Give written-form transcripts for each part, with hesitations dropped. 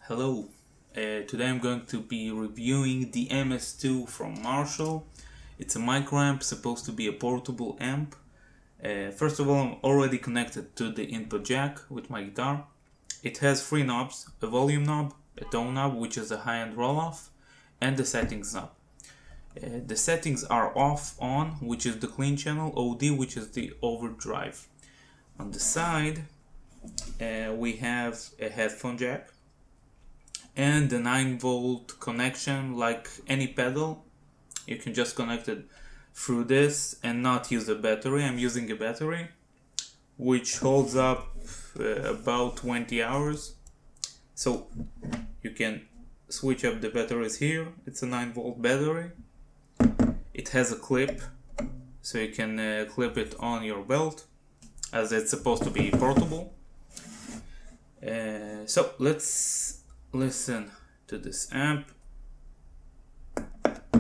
Hello, today I'm going to be reviewing the MS-2 from Marshall. It's a micro amp, supposed to be a portable amp. First of all, I'm already connected to the input jack with my guitar. It has three knobs: a volume knob, a tone knob, which is a high-end roll-off, and the settings knob. The settings are off, on, which is the clean channel, OD, which is the overdrive. On the side, we have a headphone jack and the 9-volt connection. Like any pedal, you can just connect it through this and not use a battery. I'm using a battery which holds up about 20 hours, so you can switch up the batteries here. It's a 9-volt battery. It has a clip, so you can clip it on your belt, as it's supposed to be portable. So let's listen to this amp.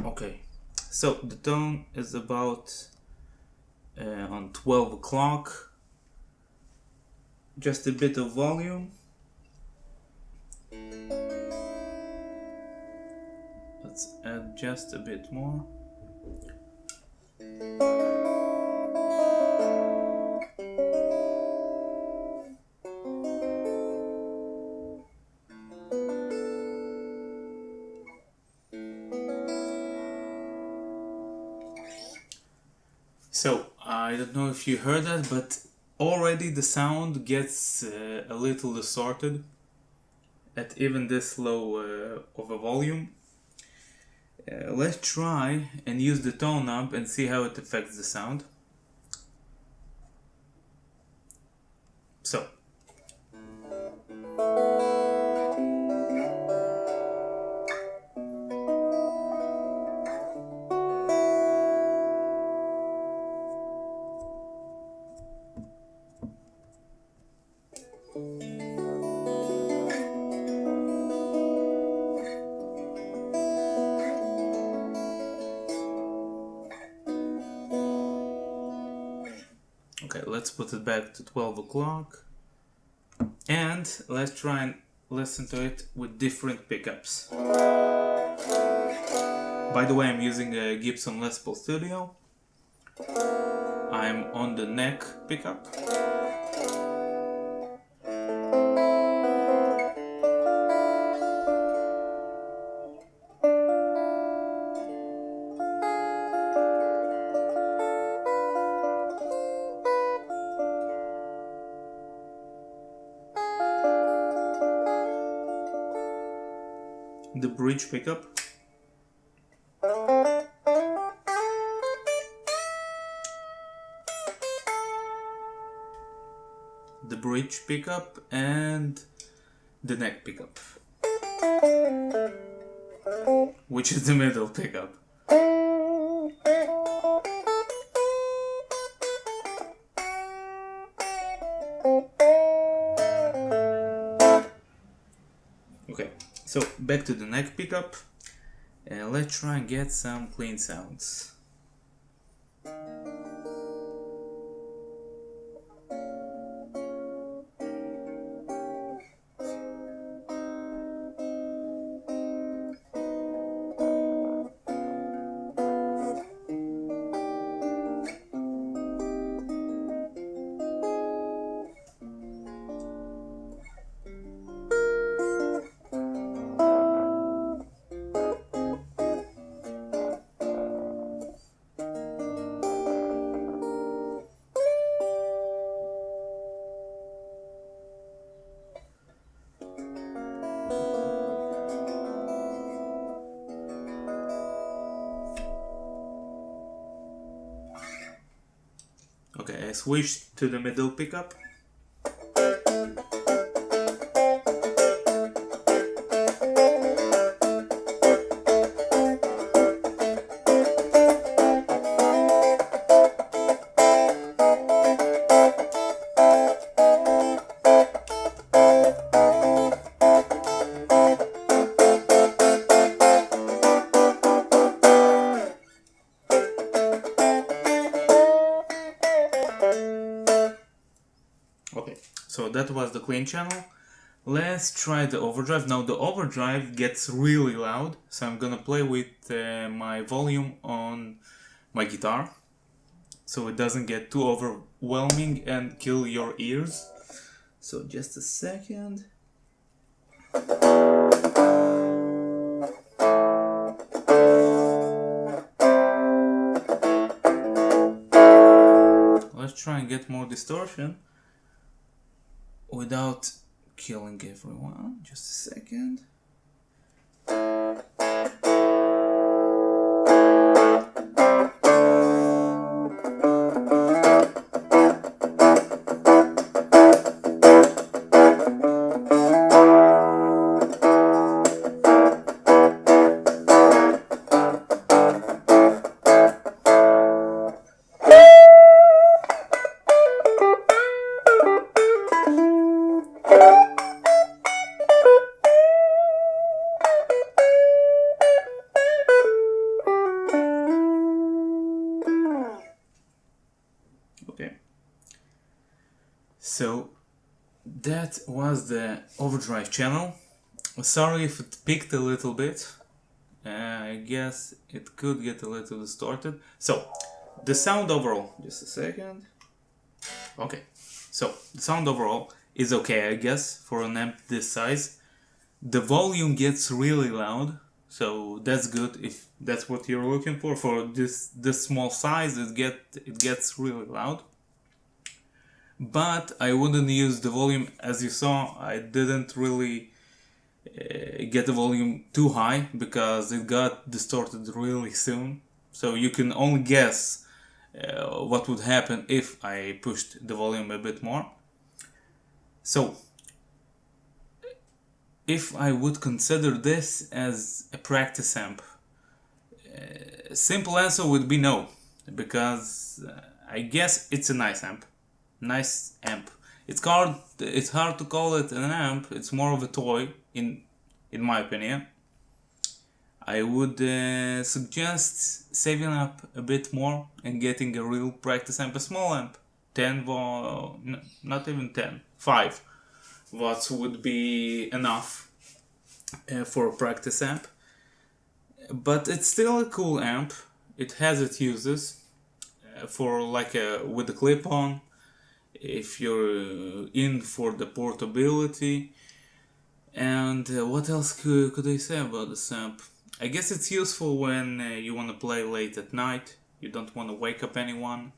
Okay, so the tone is about on 12 o'clock. Just a bit of volume. Let's add just a bit more. So, I don't know if you heard that, but already the sound gets a little distorted at even this low of a volume. Let's try and use the tone knob and see how it affects the sound. So, okay, let's put it back to 12 o'clock and let's try and listen to it with different pickups. By the way, I'm using a Gibson Les Paul Studio. I'm on the neck pickup. The bridge pickup. The bridge pickup and the neck pickup, which is the middle pickup. Okay, so back to the neck pickup, and let's try and get some clean sounds. Okay, I switched to the middle pickup. Okay, so that was the clean channel. Let's try the overdrive. Now the overdrive gets really loud, so I'm gonna play with my volume on my guitar, so it doesn't get too overwhelming and kill your ears. So just a second. Let's try and get more distortion without killing everyone. Just a second. Okay, so that was the overdrive channel. Sorry if it peaked a little bit. I guess it could get a little distorted. So the sound overall, just a second. Okay, so the sound overall is okay, I guess, for an amp this size. The volume gets really loud, so that's good if that's what you're looking for. For this small size, it gets really loud. But I wouldn't use the volume. As you saw, I didn't really get the volume too high because it got distorted really soon. So you can only guess what would happen if I pushed the volume a bit more. So if I would consider this as a practice amp, simple answer would be no, because I guess it's a nice amp. It's hard to call it an amp. It's more of a toy, in my opinion. I would suggest saving up a bit more and getting a real practice amp, a small amp. 10 not even 10, 5 watts would be enough for a practice amp. But it's still a cool amp. It has its uses for with the clip-on, if you're in for the portability. And what else could I say about this amp? I guess it's useful when you want to play late at night, you don't want to wake up anyone,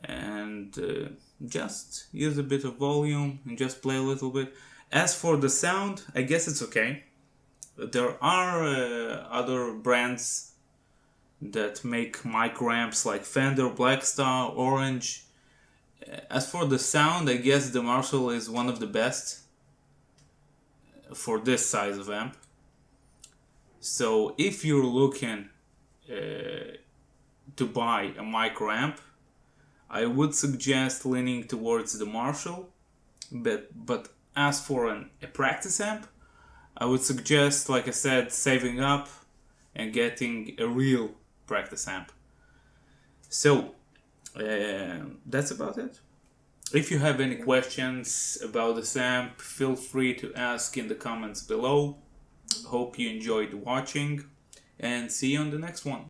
and just use a bit of volume and just play a little bit. As for the sound, I guess it's okay. There are other brands that make micro amps like Fender, Blackstar, Orange. As for the sound, I guess the Marshall is one of the best for this size of amp. So if you're looking to buy a micro amp, I would suggest leaning towards the Marshall. But as for a practice amp, I would suggest, like I said, saving up and getting a real practice amp. So that's about it. If you have any questions about this amp, feel free to ask in the comments below. Hope you enjoyed watching, and see you on the next one.